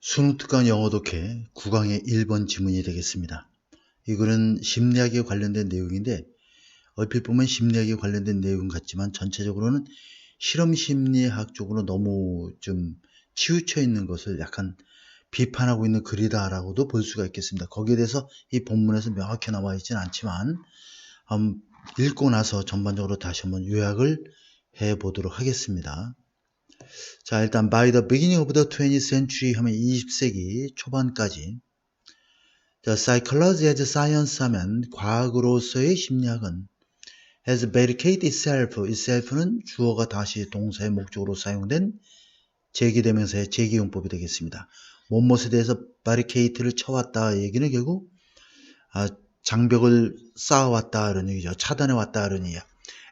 수능특강 영어 독해 9강의 1번 지문이 되겠습니다. 이거는 심리학에 관련된 내용인데 얼핏 보면 심리학에 관련된 내용 같지만 전체적으로는 실험심리학 쪽으로 너무 좀 치우쳐 있는 것을 약간 비판하고 있는 글이다라고도 볼 수가 있겠습니다. 거기에 대해서 이 본문에서 명확히 나와 있지는 않지만 읽고 나서 전반적으로 다시 한번 요약을 해보도록 하겠습니다. 자, 일단 by the beginning of the 20th century 하면 20세기 초반까지 The psychology as science 하면 과학으로서의 심리학은 has barricaded itself는 주어가 다시 동사의 목적으로 사용된 제기대명사의 제기용법이 되겠습니다. 무엇에 대해서 barricade를 쳐왔다 얘기는 결국 장벽을 쌓아왔다 이런 얘기죠. 차단해왔다 이런 얘기야.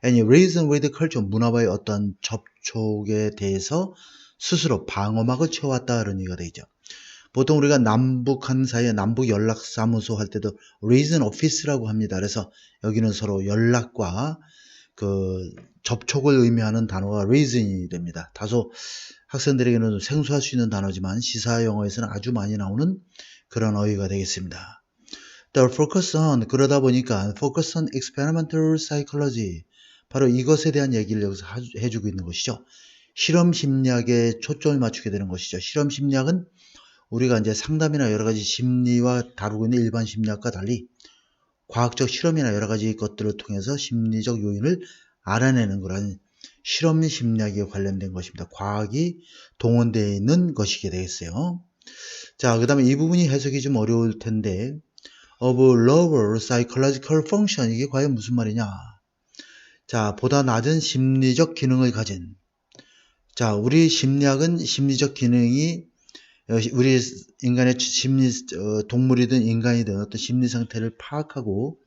Any reason with culture, 문화와의 어떤 접촉에 대해서 스스로 방어막을 쳐왔다 이런 얘기가 되죠. 보통 우리가 남북한 사이에 남북 연락사무소 할 때도 reason office라고 합니다. 그래서 여기는 서로 연락과 그 접촉을 의미하는 단어가 reason이 됩니다. 다소 학생들에게는 생소할 수 있는 단어지만 시사 영어에서는 아주 많이 나오는 그런 어휘가 되겠습니다. The focus on, 그러다 보니까 focus on experimental psychology, 바로 이것에 대한 얘기를 여기서 해주고 있는 것이죠. 실험 심리학에 초점을 맞추게 되는 것이죠. 실험 심리학은 우리가 이제 상담이나 여러 가지 심리와 다루고 있는 일반 심리학과 달리 과학적 실험이나 여러 가지 것들을 통해서 심리적 요인을 알아내는 그런 실험 심리학에 관련된 것입니다. 과학이 동원되어 있는 것이게 되겠어요. 자, 그 다음에 이 부분이 해석이 좀 어려울 텐데 of lower psychological function, 이게 과연 무슨 말이냐. 자, 보다 낮은 심리적 기능을 가진, 자, 우리 심리학은 심리적 기능이 우리 인간의 동물이든 인간이든 어떤 심리 상태를 파악하고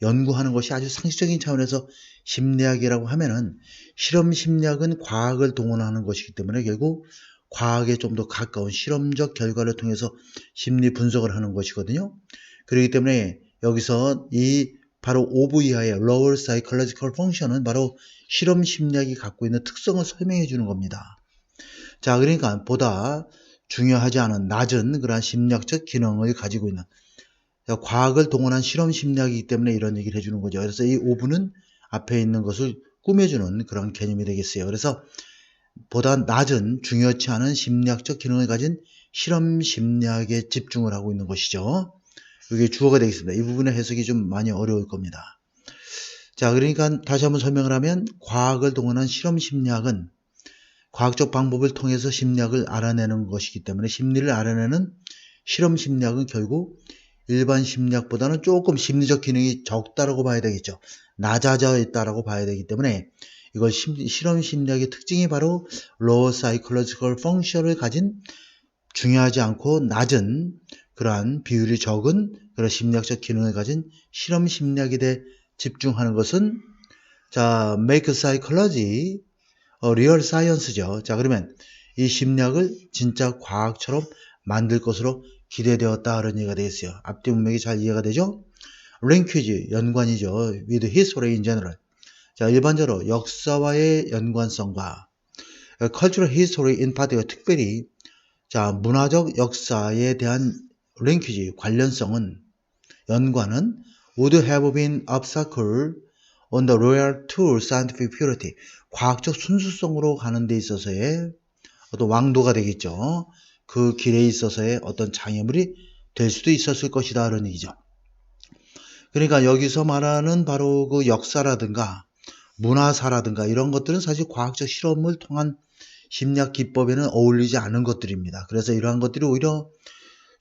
연구하는 것이 아주 상식적인 차원에서 심리학이라고 하면은 실험 심리학은 과학을 동원하는 것이기 때문에 결국 과학에 좀 더 가까운 실험적 결과를 통해서 심리 분석을 하는 것이거든요. 그렇기 때문에 여기서 이 바로 오브 이하의 lower psychological function은 바로 실험 심리학이 갖고 있는 특성을 설명해 주는 겁니다. 자, 그러니까 보다 중요하지 않은 낮은 그러한 심리학적 기능을 가지고 있는 과학을 동원한 실험 심리학이기 때문에 이런 얘기를 해주는 거죠. 그래서 이 오브는 앞에 있는 것을 꾸며주는 그런 개념이 되겠어요. 그래서 보다 낮은 중요치 않은 심리학적 기능을 가진 실험 심리학에 집중을 하고 있는 것이죠. 이게 주어가 되겠습니다. 이 부분의 해석이 좀 많이 어려울 겁니다. 자, 그러니까 다시 한번 설명을 하면 과학을 동원한 실험 심리학은 과학적 방법을 통해서 심리학을 알아내는 것이기 때문에 심리를 알아내는 실험 심리학은 결국 일반 심리학보다는 조금 심리적 기능이 적다라고 봐야 되겠죠. 낮아져 있다라고 봐야 되기 때문에 이걸 실험 심리학의 특징이 바로 low psychological function을 가진 중요하지 않고 낮은 그러한 비율이 적은 그런 심리학적 기능을 가진 실험 심리학에 대해 집중하는 것은 자, make psychology real science죠. 자, 그러면 이 심리학을 진짜 과학처럼 만들 것으로 기대되었다 그런 얘기가 되겠어요. 앞뒤 문맥이 잘 이해가 되죠? linkage, 연관이죠. with history in general. 자, 일반적으로 역사와의 연관성과 cultural history in particular, 특별히 자, 문화적 역사에 대한 linkage, 관련성은 연관은 would have been obstacle on the royal to scientific purity, 과학적 순수성으로 가는 데 있어서의 어떤 왕도가 되겠죠. 그 길에 있어서의 어떤 장애물이 될 수도 있었을 것이다 그런 얘기죠. 그러니까 여기서 말하는 바로 그 역사라든가 문화사라든가 이런 것들은 사실 과학적 실험을 통한 심리학 기법에는 어울리지 않은 것들입니다. 그래서 이러한 것들이 오히려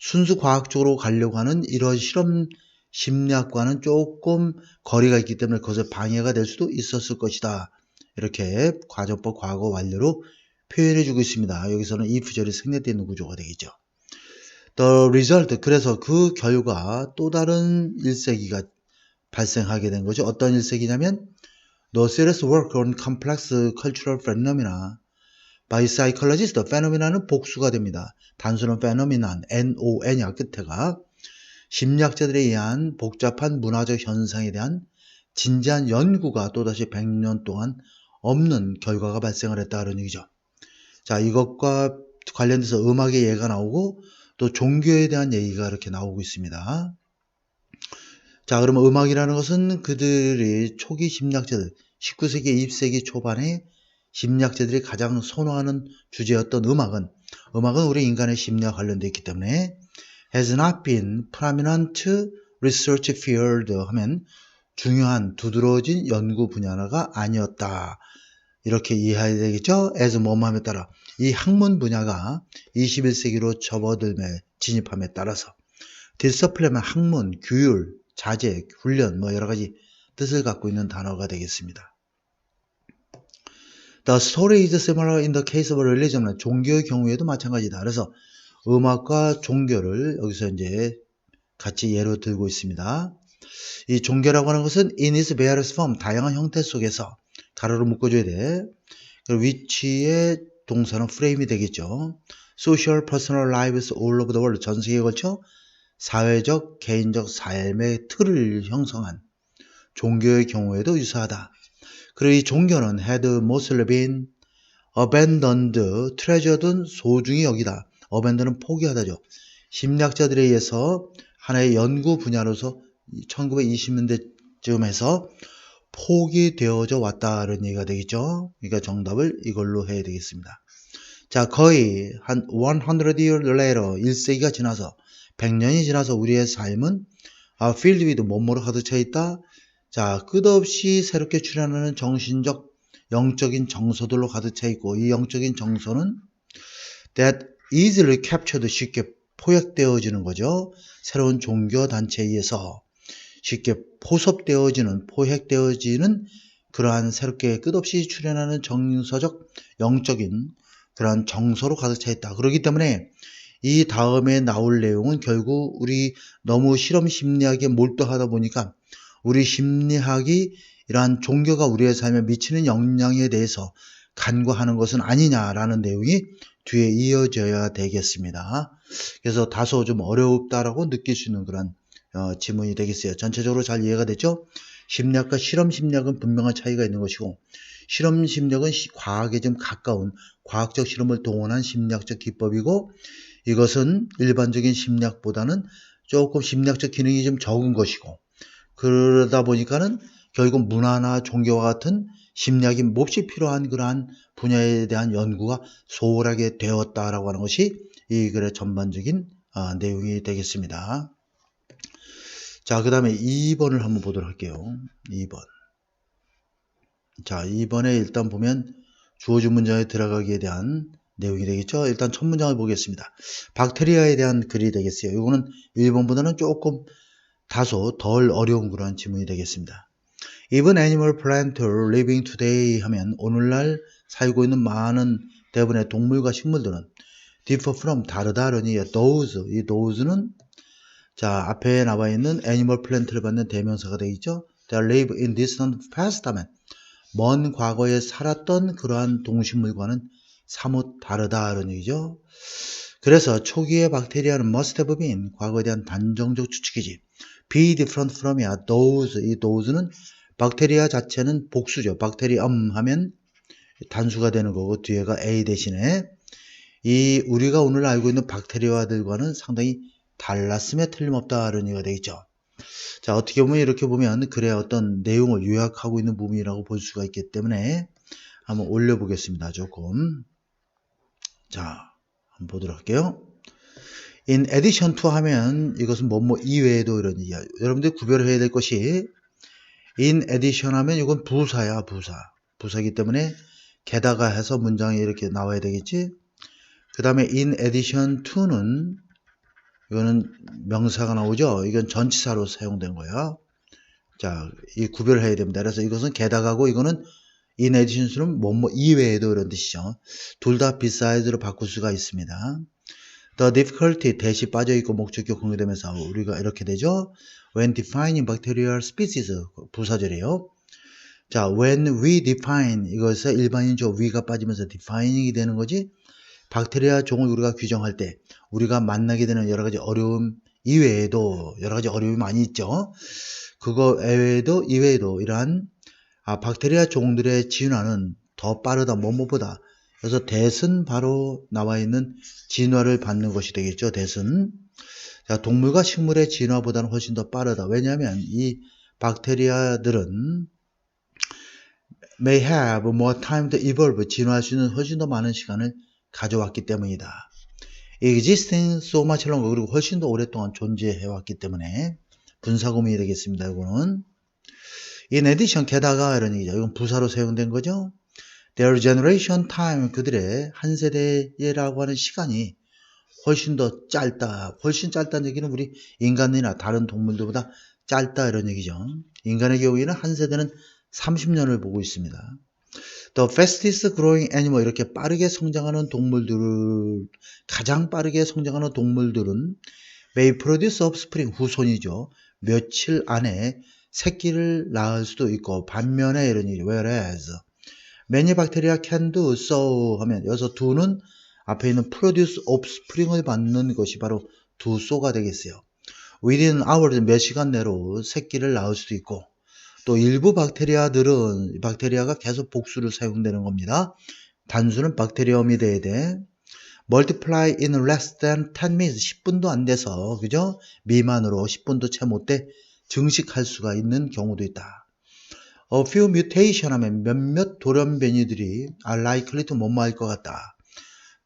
순수 과학적으로 가려고 하는 이런 실험 심리학과는 조금 거리가 있기 때문에 그것에 방해가 될 수도 있었을 것이다. 이렇게 과정법 과거 완료로 표현해 주고 있습니다. 여기서는 if절이 생략되어 있는 구조가 되겠죠. The result, 그래서 그 결과 또 다른 일세기가 발생하게 된 거죠. 어떤 일세기냐면 The serious work on complex cultural phenomena by psychologists, phenomena는 복수가 됩니다. 단순한 phenomenon, N-O-N이야 끝에가 심리학자들에 의한 복잡한 문화적 현상에 대한 진지한 연구가 또다시 100년 동안 없는 결과가 발생을 했다 그런 얘기죠. 자, 이것과 관련돼서 음악의 예가 나오고 또 종교에 대한 얘기가 이렇게 나오고 있습니다. 자, 그러면 음악이라는 것은 그들이 초기 심리학자들, 19세기, 20세기 초반에 심리학자들이 가장 선호하는 주제였던 음악은 우리 인간의 심리와 관련되어 있기 때문에 has not been prominent research field 하면 중요한 두드러진 연구 분야가 아니었다. 이렇게 이해해야 되겠죠? as 뭐뭐함에 따라 이 학문 분야가 21세기로 접어들며 진입함에 따라서 디스플레이는 학문, 규율, 자제, 훈련 뭐 여러 가지 뜻을 갖고 있는 단어가 되겠습니다. The story is similar in the case of religion. 종교의 경우에도 마찬가지다. 그래서 음악과 종교를 여기서 이제 같이 예로 들고 있습니다. 이 종교라고 하는 것은 in its various form, 다양한 형태 속에서 가로로 묶어줘야 돼. 그리고 위치의 동사는 frame이 되겠죠. Social, personal lives all over the world. 전 세계에 걸쳐 사회적, 개인적 삶의 틀을 형성한 종교의 경우에도 유사하다. 그리고 이 종교는 had mostly been abandoned, treasured은 소중히 여기다. abandon은 포기하다죠. 심리학자들에 의해서 하나의 연구 분야로서 1920년대쯤 해서 포기되어져 왔다는 얘기가 되겠죠. 그러니까 정답을 이걸로 해야 되겠습니다. 자, 거의 한 100 years later, 1세기가 지나서 100년이 지나서 우리의 삶은 filled with 뭐뭐로 가득 차 있다. 자, 끝없이 새롭게 출현하는 정신적, 영적인 정서들로 가득 차 있고 이 영적인 정서는 that easily captured, 쉽게 포획되어지는 거죠. 새로운 종교 단체에 의해서 쉽게 포섭되어지는, 포획되어지는 그러한 새롭게 끝없이 출현하는 정서적, 영적인 그러한 정서로 가득 차 있다. 그렇기 때문에 이 다음에 나올 내용은 결국 우리 너무 실험 심리학에 몰두하다 보니까 우리 심리학이 이러한 종교가 우리의 삶에 미치는 영향에 대해서 간과하는 것은 아니냐라는 내용이 뒤에 이어져야 되겠습니다. 그래서 다소 좀 어렵다라고 느낄 수 있는 그런 지문이 되겠어요. 전체적으로 잘 이해가 됐죠? 심리학과 실험 심리학은 분명한 차이가 있는 것이고 실험 심리학은 과학에 좀 가까운 과학적 실험을 동원한 심리학적 기법이고 이것은 일반적인 심리학보다는 조금 심리학적 기능이 좀 적은 것이고 그러다 보니까는 결국 문화나 종교와 같은 심리학이 몹시 필요한 그러한 분야에 대한 연구가 소홀하게 되었다라고 하는 것이 이 글의 전반적인 내용이 되겠습니다. 자, 그 다음에 2번을 한번 보도록 할게요. 2번. 자, 2번에 일단 보면 주어진 문장에 들어가기에 대한 내용이 되겠죠. 일단 첫 문장을 보겠습니다. 박테리아에 대한 글이 되겠어요. 이거는 1번보다는 조금 다소 덜 어려운 그런 지문이 되겠습니다. Even animal plant living today 하면 오늘날 살고 있는 많은 대부분의 동물과 식물들은 differ from 다르다라는 얘기예요. those, 이 those는 자 앞에 나와 있는 animal plant를 받는 대명사가 되겠죠. They live in distant past 하면 먼 과거에 살았던 그러한 동식물과는 사뭇 다르다라는 얘기죠. 그래서 초기의 박테리아는 must have been 과거에 대한 단정적 추측이지. be different from이야. those, 이 those는 박테리아 자체는 복수죠. 박테리엄 하면 단수가 되는 거고 뒤에가 a 대신에 이 우리가 오늘 알고 있는 박테리아들과는 상당히 달랐음에 틀림없다는 얘기가 되겠죠. 자, 어떻게 보면 이렇게 보면 글의 어떤 내용을 요약하고 있는 부분이라고 볼 수가 있기 때문에 한번 올려보겠습니다. 조금. 자, 한번 보도록 할게요. In addition to 하면 이것은 뭐뭐 이외에도 이런 얘기야. 여러분들 구별을 해야 될 것이 in addition 하면 이건 부사야, 부사. 부사이기 때문에 게다가 해서 문장이 이렇게 나와야 되겠지. 그 다음에 in addition to는 이거는 명사가 나오죠. 이건 전치사로 사용된 거야. 자, 이 구별을 해야 됩니다. 그래서 이것은 게다가고 이거는 in addition은 뭐뭐 이외에도 이런 뜻이죠. 둘 다 beside로 바꿀 수가 있습니다. The difficulty 대시 빠져있고 목적격 공유되면서 우리가 이렇게 되죠. When defining bacterial species 부사절이에요. 자, when we define 이것에 일반인적 we가 빠지면서 defining이 되는 거지. 박테리아 종을 우리가 규정할 때 우리가 만나게 되는 여러 가지 어려움 이외에도 여러 가지 어려움이 많이 있죠. 그거 이외에도 이러한 박테리아 종들의 진화는 더 빠르다 뭐뭐보다 그래서 that은 바로 나와 있는 진화를 받는 것이 되겠죠. that은. 자, 동물과 식물의 진화보다는 훨씬 더 빠르다. 왜냐하면 이 박테리아들은 may have more time to evolve, 진화할 수 있는 훨씬 더 많은 시간을 가져왔기 때문이다. existing so much longer, 그리고 훨씬 더 오랫동안 존재해왔기 때문에 분사구문이 되겠습니다. 이거는. in addition, 게다가 이런 얘기죠. 이건 부사로 사용된 거죠. their generation time, 그들의 한 세대라고 하는 시간이 훨씬 더 짧다. 훨씬 짧다는 얘기는 우리 인간이나 다른 동물들보다 짧다 이런 얘기죠. 인간의 경우에는 한 세대는 30년을 보고 있습니다. The fastest growing animal, 이렇게 빠르게 성장하는 동물들, 가장 빠르게 성장하는 동물들은 may produce offspring, 후손이죠. 며칠 안에 새끼를 낳을 수도 있고, 반면에 이런 얘기, whereas many bacteria can do so 하면 여기서 do는 앞에 있는 produce offspring을 받는 것이 바로 do so가 되겠어요. within hours, 몇 시간 내로 새끼를 낳을 수도 있고, 또 일부 박테리아들은 박테리아가 계속 복수를 사용되는 겁니다. 단수는 박테리엄이 돼야 돼. multiply in less than 10 minutes, 10분도 안 돼서, 그죠? 미만으로 10분도 채 못 돼 증식할 수가 있는 경우도 있다. A few mutation 하면 몇몇 돌연변이들이 are likely to 뭐뭐할 것 같다.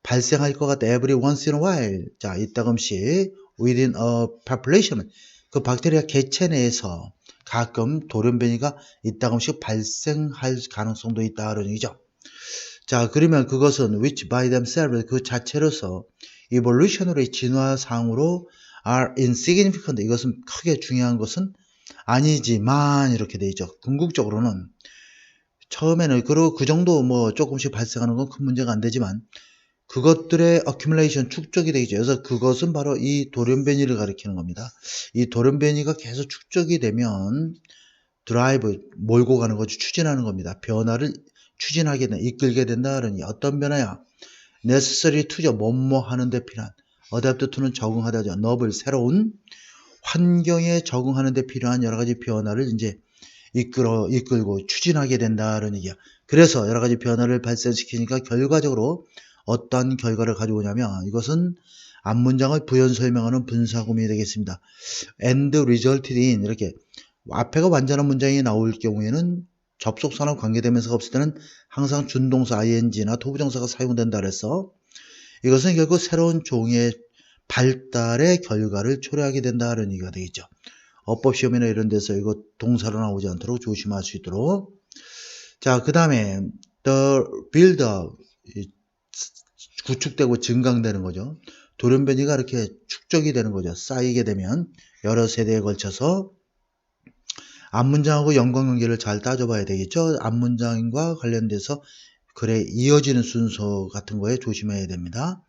발생할 것 같다. every once in a while. 자, 이따금씩 within a population, 그 박테리아 개체 내에서 가끔 돌연변이가 이따금씩 발생할 가능성도 있다. 그런 얘기죠. 자, 그러면 그것은 which by themselves, 그 자체로서 evolutionary, 진화상으로 are insignificant, 이것은 크게 중요한 것은 아니지만, 이렇게 돼 있죠. 궁극적으로는 처음에는 그 정도 뭐 조금씩 발생하는 건 큰 문제가 안 되지만 그것들의 accumulation, 축적이 되겠죠. 그래서 그것은 바로 이 돌연변이를 가리키는 겁니다. 이 돌연변이가 계속 축적이 되면 드라이브, 몰고 가는 거죠. 추진하는 겁니다. 변화를 추진하게 된다, 이끌게 된다. 그러니 어떤 변화야? necessary to죠. 뭐뭐 하는 데 필요한. adapt to는 적응하다죠. 너블, 새로운 환경에 적응하는 데 필요한 여러 가지 변화를 이제 이끌고 추진하게 된다는 얘기야. 그래서 여러 가지 변화를 발생시키니까 결과적으로 어떤 결과를 가져오냐면, 이것은 앞문장을 부연 설명하는 분사구문이 되겠습니다. and resulted in, 이렇게 앞에가 완전한 문장이 나올 경우에는 접속사나 관계대명사가 없을 때는 항상 준동사 ing나 토부정사가 사용된다 그래서 이것은 결국 새로운 종의 발달의 결과를 초래하게 된다는 얘기가 되겠죠. 어법 시험이나 이런 데서 이거 동사로 나오지 않도록 조심할 수 있도록. 자, 그 다음에 the build up, 구축되고 증강되는 거죠. 돌연변이가 이렇게 축적이 되는 거죠. 쌓이게 되면 여러 세대에 걸쳐서. 앞문장하고 연관관계를 잘 따져봐야 되겠죠. 앞문장과 관련돼서 글에 이어지는 순서 같은 거에 조심해야 됩니다.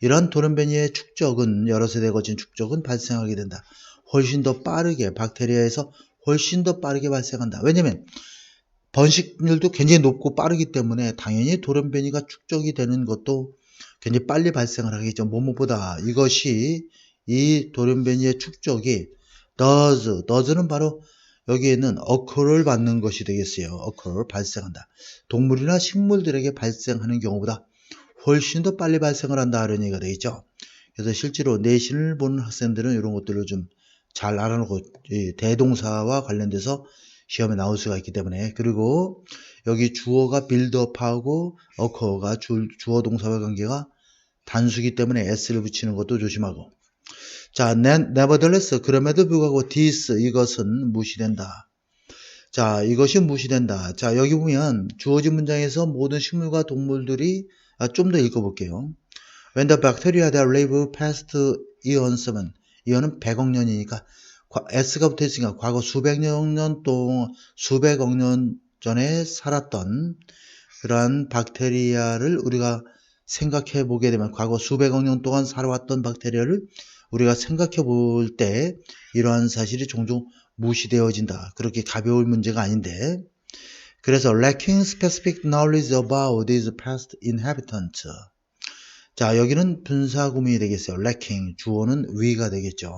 이러한 돌연변이의 축적은, 여러 세대에 걸친 축적은 발생하게 된다. 훨씬 더 빠르게, 박테리아에서 훨씬 더 빠르게 발생한다. 왜냐면 번식률도 굉장히 높고 빠르기 때문에 당연히 돌연변이가 축적이 되는 것도 굉장히 빨리 발생을 하겠죠. 뭐뭐보다 이것이, 이 돌연변이의 축적이 does는 바로 여기에는 occur를 받는 것이 되겠어요. occur, 발생한다. 동물이나 식물들에게 발생하는 경우보다 훨씬 더 빨리 발생을 한다 이런 얘기가 되겠죠. 그래서 실제로 내신을 보는 학생들은 이런 것들을 좀 잘 알아놓고, 대동사와 관련돼서 시험에 나올 수가 있기 때문에. 그리고 여기 주어가 빌드업하고 occur가 주어 동사와 관계가 단수기 때문에 s를 붙이는 것도 조심하고. 자, nevertheless, 그럼에도 불구하고 this, 이것은 무시된다. 자, 이것이 무시된다. 자, 여기 보면 주어진 문장에서 모든 식물과 동물들이, 좀 더 읽어볼게요. When the bacteria that live past eons, 이어는 100억 년이니까 s가 붙어 있으니까 과거 수백억 년 전에 살았던 그러한 박테리아를 우리가 생각해 보게 되면, 과거 수백억 년 동안 살아왔던 박테리아를 우리가 생각해 볼 때 이러한 사실이 종종 무시되어진다. 그렇게 가벼울 문제가 아닌데. 그래서 lacking specific knowledge about these past inhabitants. 자, 여기는 분사구문이 되겠어요. lacking, 주어는 we가 되겠죠.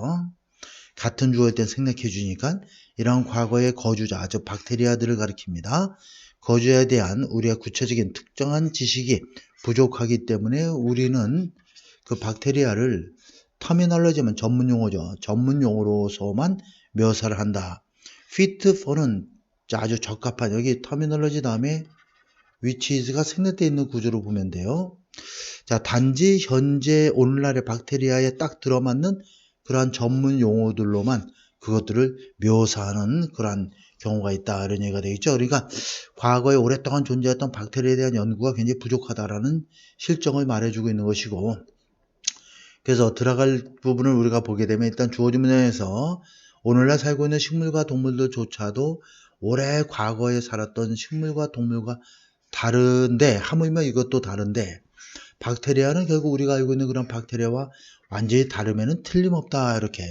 같은 주어일 땐 생략해 주니까 이러한 과거의 거주자, 즉 박테리아들을 가리킵니다. 거주에 대한 우리의 구체적인 특정한 지식이 부족하기 때문에 우리는 그 박테리아를 터미널로지만 전문 용어죠. 전문 용어로서만 묘사를 한다. fit for는 아주 적합한, 여기 터미널로지 다음에 which is가 생략되어 있는 구조로 보면 돼요. 자, 단지 현재 오늘날의 박테리아에 딱 들어맞는 그러한 전문 용어들로만 그것들을 묘사하는 그러한 경우가 있다, 이런 얘기가 되겠죠. 그러니까 과거에 오랫동안 존재했던 박테리아에 대한 연구가 굉장히 부족하다라는 실정을 말해주고 있는 것이고, 그래서 들어갈 부분을 우리가 보게 되면 일단 주어진 문장에서 오늘날 살고 있는 식물과 동물들조차도 오래 과거에 살았던 식물과 동물과 다른데, 하물며 이것도 다른데, 박테리아는 결국 우리가 알고 있는 그런 박테리아와 완전히 다르면은 틀림없다, 이렇게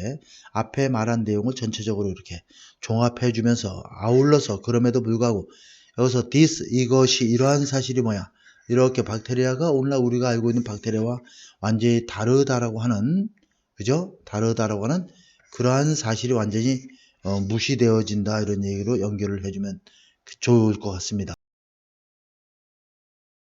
앞에 말한 내용을 전체적으로 이렇게 종합해 주면서 아울러서, 그럼에도 불구하고 여기서 이것이 이러한 사실이 뭐야, 이렇게 박테리아가 오늘날 우리가 알고 있는 박테리아와 완전히 다르다라고 하는, 그죠? 다르다라고 하는 그러한 사실이 완전히 무시되어진다, 이런 얘기로 연결을 해주면 좋을 것 같습니다.